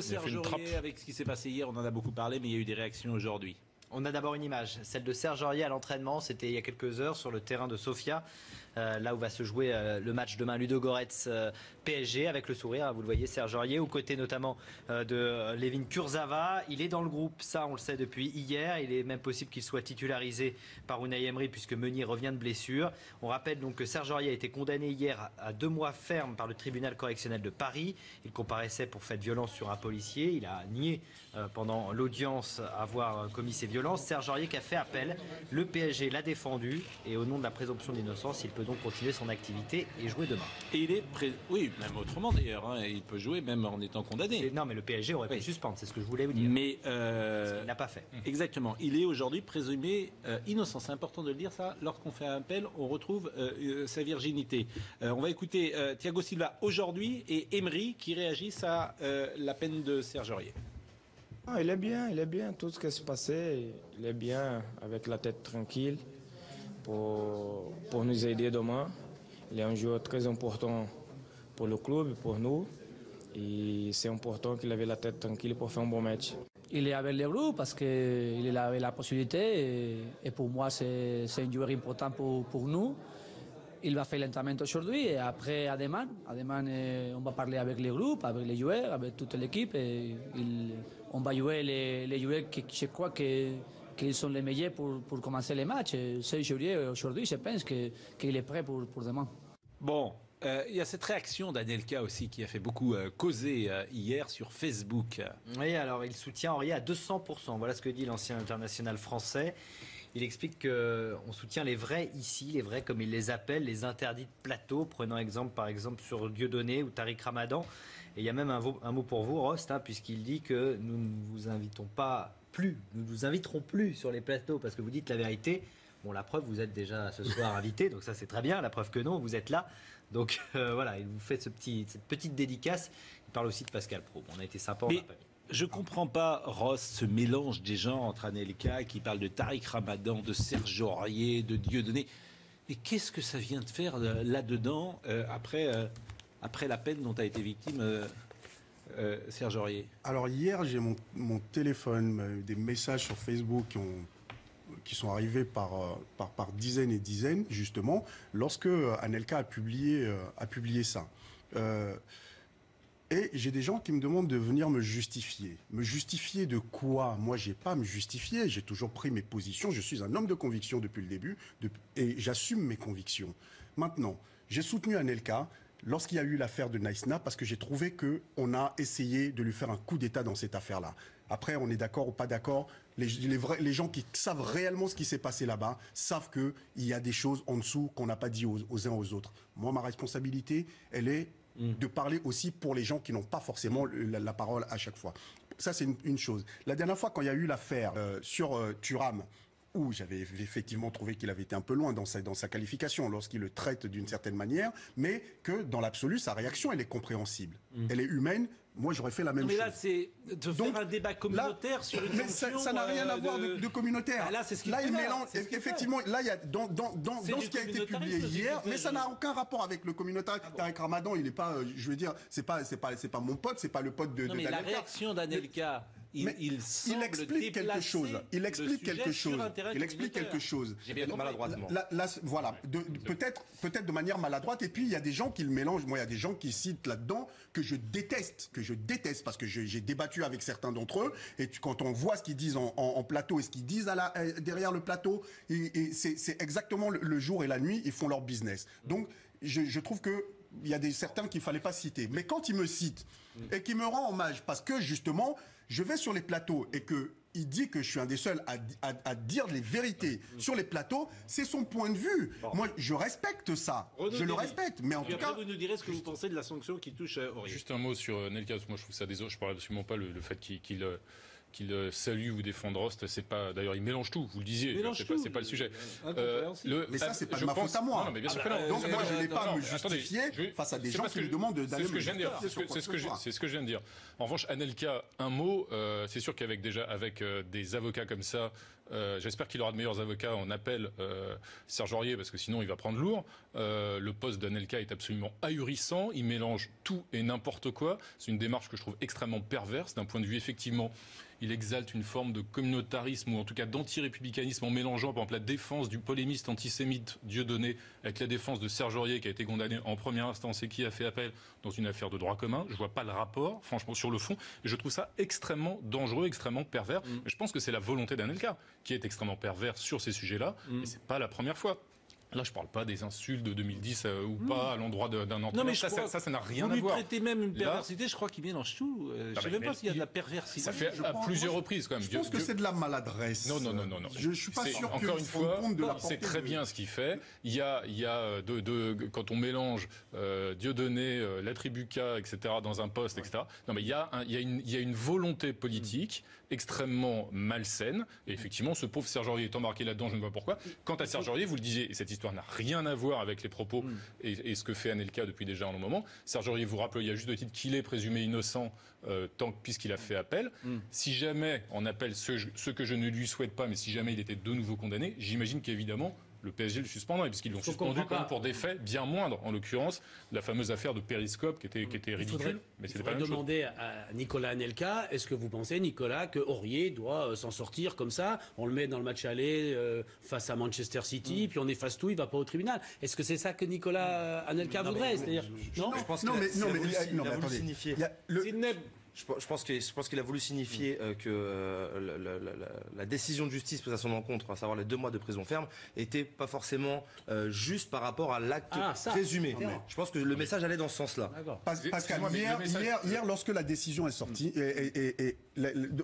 Serge Aurier, avec ce qui s'est passé hier, on en a beaucoup parlé, mais il y a eu des réactions aujourd'hui. On a d'abord une image, celle de Serge Aurier à l'entraînement. C'était il y a quelques heures sur le terrain de Sofia, là où va se jouer le match demain Ludogorets PSG, avec le sourire. Vous le voyez, Serge Aurier, aux côtés notamment de Levin Kurzawa. Il est dans le groupe, ça on le sait depuis hier. Il est même possible qu'il soit titularisé par Unai Emery puisque Meunier revient de blessure. On rappelle donc que Serge Aurier a été condamné hier à 2 mois ferme par le tribunal correctionnel de Paris. Il comparaissait pour fait de violence sur un policier. Il a nié pendant l'audience avoir commis ces violences. Serge Aurier qui a fait appel, le PSG l'a défendu et au nom de la présomption d'innocence, il peut donc continuer son activité et jouer demain. Et il est oui, même autrement d'ailleurs, hein, il peut jouer même en étant condamné. Non, mais le PSG aurait pu suspendre, c'est ce que je voulais vous dire. Mais il n'a pas fait. Exactement, il est aujourd'hui présumé innocent. C'est important de le dire ça. Lorsqu'on fait un appel, on retrouve sa virginité. On va écouter Thiago Silva aujourd'hui et Emery qui réagissent à la peine de Serge Aurier. Ah, il est bien, tout ce qui s'est passé, il est bien, avec la tête tranquille pour nous aider demain. Il est un joueur très important pour le club, pour nous, et c'est important qu'il avait la tête tranquille pour faire un bon match. Il est avec le groupe parce qu'il avait la possibilité et pour moi c'est un joueur important pour nous. Il va faire l'entraînement aujourd'hui et après à demain, on va parler avec les groupes, avec les joueurs, avec toute l'équipe et on va jouer les joueurs qui je crois qu'ils sont les meilleurs pour commencer les matchs. Serge Aurier aujourd'hui, je pense qu'il est prêt pour demain. Bon, il y a cette réaction d'Anelka aussi qui a fait beaucoup causer hier sur Facebook. Oui, alors il soutient Aurier à 200%. Voilà ce que dit l'ancien international français. Il explique qu'on soutient les vrais ici, les vrais comme il les appelle, les interdits de plateau, prenant exemple par exemple sur Dieudonné ou Tariq Ramadan. Et il y a même un mot pour vous, Rost, puisqu'il dit que nous ne vous inviterons plus sur les plateaux parce que vous dites la vérité. Bon, la preuve, vous êtes déjà ce soir invité, donc ça c'est très bien. La preuve que non, vous êtes là. Donc voilà, il vous fait cette petite dédicace. Il parle aussi de Pascal Pro. On a été sympa, on n'a pas mis. Je ne comprends pas, Ross, ce mélange des gens entre Anelka qui parle de Tariq Ramadan, de Serge Aurier, de Dieudonné. Mais qu'est-ce que ça vient de faire là-dedans après la peine dont a été victime Serge Aurier? Alors hier, j'ai mon téléphone, des messages sur Facebook qui sont arrivés par dizaines et dizaines, justement, lorsque Anelka a publié ça. Et j'ai des gens qui me demandent de venir me justifier. Me justifier de quoi? Moi, j'ai pas à me justifier. J'ai toujours pris mes positions. Je suis un homme de conviction depuis le début et j'assume mes convictions. Maintenant, j'ai soutenu Anelka lorsqu'il y a eu l'affaire de Naïsna parce que j'ai trouvé qu'on a essayé de lui faire un coup d'État dans cette affaire-là. Après, on est d'accord ou pas d'accord. Les gens qui savent réellement ce qui s'est passé là-bas savent qu'il y a des choses en dessous qu'on n'a pas dit aux uns aux autres. Moi, ma responsabilité, elle est de parler aussi pour les gens qui n'ont pas forcément la parole à chaque fois. Ça, c'est une chose. La dernière fois, quand il y a eu l'affaire sur Thuram, où j'avais effectivement trouvé qu'il avait été un peu loin dans sa qualification lorsqu'il le traite d'une certaine manière, mais que dans l'absolu, sa réaction, elle est compréhensible. Elle est humaine. Moi, j'aurais fait la même chose. Mais là, c'est de faire un débat communautaire sur une sanction. Ça n'a rien à voir de communautaire. Là, c'est ce qu'il il mélange. Effectivement, là, il y a dans ce qui a été publié hier, mais ça n'a aucun rapport avec le communautaire. Tariq Ramadan, il est pas, je veux dire, c'est pas mon pote, c'est pas le pote de mais d'Anelka. La réaction d'Anelka. Il explique quelque chose. Il explique quelque chose. J'ai bien maladroitement. Voilà. Peut-être de manière maladroite. Et puis il y a des gens qui le mélangent. Moi, il y a des gens qui citent là-dedans que je déteste parce que j'ai débattu avec certains d'entre eux. Et quand on voit ce qu'ils disent en plateau et ce qu'ils disent derrière le plateau, et c'est exactement le jour et la nuit. Ils font leur business. Donc je trouve que il y a certains qu'il ne fallait pas citer. Mais quand il me cite et qu'il me rend hommage, parce que justement, je vais sur les plateaux et qu'il dit que je suis un des seuls à dire les vérités sur les plateaux, c'est son point de vue. Bon. Moi, je respecte ça. Je le respecte. Mais en tout cas... vous nous direz ce que vous pensez de la sanction qui touche Aurier. Juste un mot sur Anelka. Moi, je trouve ça désolant. Je ne parle absolument pas le fait qu'il qu'il salue ou défend Drost, c'est pas. D'ailleurs, il mélange tout. Vous le disiez. C'est pas le sujet. Mais ça, c'est pas de ma faute à moi. Non, mais bien sûr que non. Donc moi, je n'ai pas à me justifier face à des gens qui me demandent d'aller me justifier. C'est ce que je viens de dire. En revanche, Anelka, un mot. C'est sûr qu'avec des avocats comme ça, j'espère qu'il aura de meilleurs avocats en appel, Serge Aurier, parce que sinon il va prendre lourd. Le poste d'Anelka est absolument ahurissant. Il mélange tout et n'importe quoi. C'est une démarche que je trouve extrêmement perverse d'un point de vue effectivement. Il exalte une forme de communautarisme ou en tout cas d'anti-républicanisme en mélangeant par exemple la défense du polémiste antisémite Dieudonné avec la défense de Serge Aurier qui a été condamné en première instance et qui a fait appel dans une affaire de droit commun. Je vois pas le rapport, franchement, sur le fond. Et je trouve ça extrêmement dangereux, extrêmement pervers. Mais je pense que c'est la volonté d'Anelka qui est extrêmement pervers sur ces sujets-là. Et c'est pas la première fois. Là, je ne parle pas des insultes de 2010 ou pas à l'endroit d'un entraîneur. Non, mais ça n'a rien à voir. Vous lui prêtez même une perversité, je crois qu'il mélange tout. Je ne sais même pas s'il y a de la perversité. Ça fait à plusieurs reprises quand même. Je pense que c'est de la maladresse. Non. Je ne suis pas sûr que encore une fois, c'est très bien ce qu'il fait. Il y a quand on mélange Dieudonné, l'attribucat, etc. dans un poste, etc. Non, mais il y a une volonté politique extrêmement malsaine. Et effectivement, ce pauvre Serge Aurier est embarqué là-dedans, je ne vois pas pourquoi. Quant à Serge Aurier, vous le disiez, et cette histoire n'a rien à voir avec les propos et ce que fait Anelka depuis déjà un long moment. Serge Aurier vous rappelle, il y a juste de titre qu'il est présumé innocent puisqu'il a fait appel. Si jamais on appelle ce que je ne lui souhaite pas, mais si jamais il était de nouveau condamné, j'imagine qu'évidemment le PSG le suspendra, puisqu'ils l'ont suspendu quand même pour des faits bien moindres, en l'occurrence la fameuse affaire de Périscope qui était ridicule. Mais c'était pas la même chose. Demander à Nicolas Anelka, est-ce que vous pensez, Nicolas, que Aurier doit s'en sortir comme ça? On le met dans le match aller face à Manchester City, puis on efface tout, il va pas au tribunal. Est-ce que c'est ça que Nicolas Anelka voudrait? C'est-à-dire, non, je pense qu'il a voulu signifier. Je pense qu'il a voulu signifier que la décision de justice prise à son encontre, à savoir les 2 mois de prison ferme, était pas forcément juste par rapport à l'acte présumé. Je pense que le message allait dans ce sens-là. Pascal, hier, lorsque la décision est sortie, et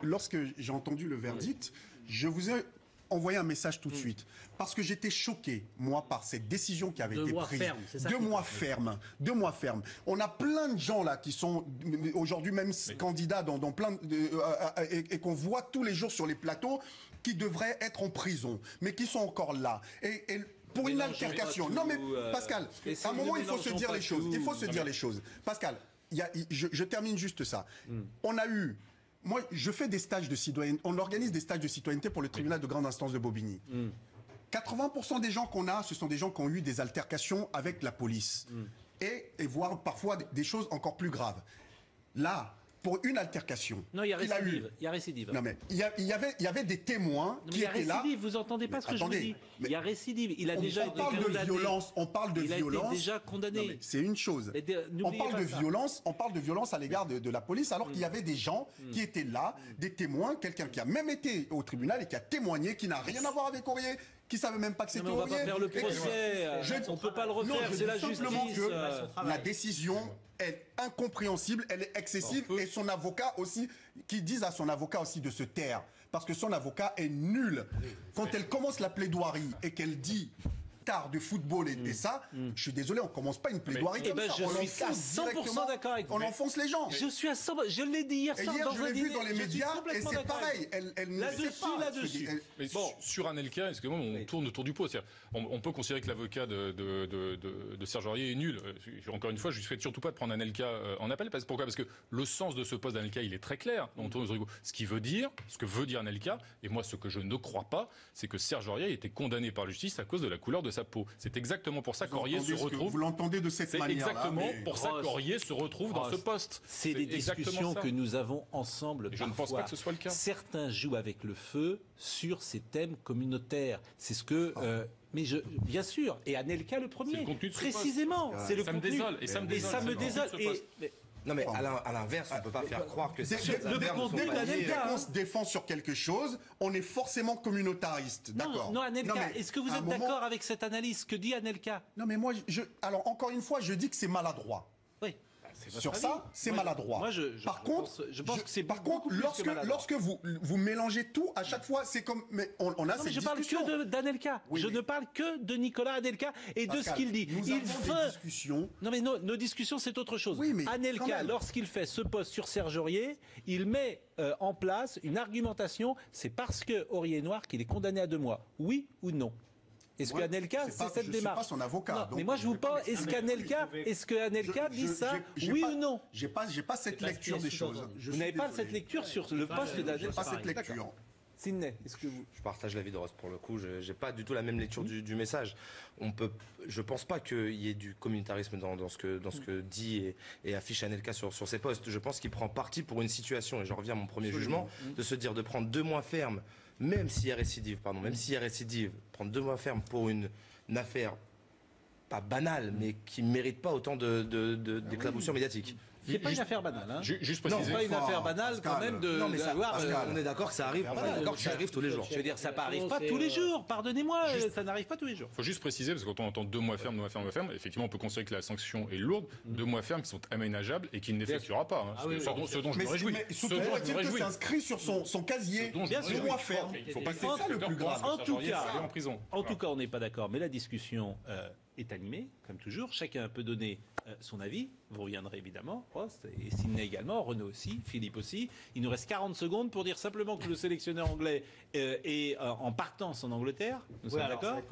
lorsque j'ai entendu le verdict, je vous ai envoyer un message tout de suite. Parce que j'étais choqué, moi, par cette décision qui avait été prise. 2 mois ferme. 2 mois ferme. On a plein de gens là qui sont aujourd'hui même candidats dans plein et qu'on voit tous les jours sur les plateaux qui devraient être en prison, mais qui sont encore là. Et pour une altercation. Non mais Pascal, à un moment il faut se dire les choses. Il faut se dire les choses. Pascal, je termine juste ça. On a eu. Moi, je fais des stages de citoyenneté. On organise des stages de citoyenneté pour le tribunal de grande instance de Bobigny. 80% des gens qu'on a, ce sont des gens qui ont eu des altercations avec la police. Et voire parfois des choses encore plus graves. Là, pour une altercation. Non, il y a récidive. Il y a récidive. Non, mais il y avait des témoins qui étaient là. Vous n'entendez pas ce que je vous dis. Il y a récidive. Il a déjà été condamné. On parle de violence. Il a été déjà condamné. C'est une chose. On parle de violence à l'égard de la police, alors qu'il y avait des gens qui étaient là, des témoins, quelqu'un qui a même été au tribunal et qui a témoigné, qui n'a rien à voir avec Aurier, qui ne savait même pas que c'était Aurier. On va pas faire le procès. On ne peut pas le refaire. C'est la justice. Simplement que la décision est incompréhensible, elle est excessive, et son avocat aussi, qui dise à son avocat aussi de se taire, parce que son avocat est nul. Quand elle commence la plaidoirie et qu'elle dit tard de football et ça, je suis désolé, on commence pas une plaidoirie comme ça. Je suis à 100% d'accord avec vous. On enfonce les gens. Je suis à 100%. Je l'ai dit hier soir. Et hier, je l'ai vu dans les médias et c'est pareil. Elle ne sait pas. Là-dessus. Mais sur Anelka, excusez-moi, on tourne autour du pot. On peut considérer que l'avocat de Serge Aurier est nul. Encore une fois, je ne souhaite surtout pas de prendre Anelka en appel. Pourquoi ? Parce que le sens de ce poste d'Anelka, il est très clair. On tourne autour du pot. Ce que veut dire Anelka, et moi ce que je ne crois pas, c'est que Serge Aurier a été condamné par la justice à cause de la couleur de sa peau. C'est exactement pour ça qu'Aurier se retrouve. Vous l'entendez de cette manière-là. C'est exactement pour ça qu'Aurier se retrouve dans ce poste. C'est des discussions que nous avons ensemble. Et je ne pense pas que ce soit le cas. Certains jouent avec le feu sur ces thèmes communautaires. C'est ce que. Bien sûr. Et Anelka le premier. C'est le contenu de ce précisément. C'est le contenu. Ça me désole. Non mais à l'inverse, on ne peut pas faire croire que dès qu'on se défend sur quelque chose, on est forcément communautariste, d'accord ? Non, Anelka, est-ce que vous êtes d'accord avec cette analyse que dit Anelka ? Non mais moi, alors encore une fois, je dis que c'est maladroit. Oui. Sur ça, c'est maladroit. Moi, je pense que c'est par contre, beaucoup plus que maladroit. lorsque vous mélangez tout, à chaque fois, c'est comme. Mais on a cette je parle discussion. que d'Anelka. Je ne parle que de Nicolas Anelka et de ce qu'il dit. Nous avons des discussions. Non, mais nos discussions, c'est autre chose. Oui, mais quand Anelka, même. lorsqu'il fait ce post sur Serge Aurier, il met en place une argumentation. C'est parce que Aurier est noir qu'il est condamné à 2 mois. Oui ou non? Est-ce que Anelka, c'est cette démarche? Je ne suis pas son avocat. Non, mais moi, je vous parle. Est-ce qu'Anelka dit ça? Oui ou non? J'ai pas cette lecture des choses. Vous n'avez pas cette lecture sur le poste d'Anelka? J'ai pas cette lecture. Sidney, est-ce que vous... Je partage l'avis de Ross pour le coup. Je n'ai pas du tout la même lecture du message. Je pense pas qu'il y ait du communautarisme dans ce que dit et affiche Anelka sur ses posts. Je pense qu'il prend parti pour une situation, et j'en reviens à mon premier jugement, de se dire de prendre 2 mois ferme, même s'il y a récidive, prendre 2 mois ferme pour une affaire pas banale, mais qui ne mérite pas autant d'éclaboussures médiatiques. C'est pas une affaire banale. Hein. Juste Non, préciser. c'est pas une affaire banale quand même de. Non, mais ça, d'avoir, on est d'accord que ça arrive. On est d'accord que ça arrive tous les jours. Je veux dire, ça n'arrive pas tous les jours. Pardonnez-moi, ça n'arrive pas tous les jours. Il faut juste préciser, parce que quand on entend 2 mois ferme, effectivement, on peut considérer que la sanction est lourde. 2 mois ferme qui sont aménageables et qu'il n'effectuera pas. Ce dont je me réjouis. Mais surtout, que c'est inscrit sur son casier. Bien sûr. 2 mois ferme. Il faut pas que c'est ça le plus grave. En tout cas, en prison. En tout cas, on n'est pas d'accord, mais la discussion est animée, comme toujours. Chacun peut donner son avis. Vous reviendrez évidemment, Rost, et Sidney également, Renaud aussi, Philippe aussi. Il nous reste 40 secondes pour dire simplement que le sélectionneur anglais est en partance en Angleterre. Nous sommes d'accord ?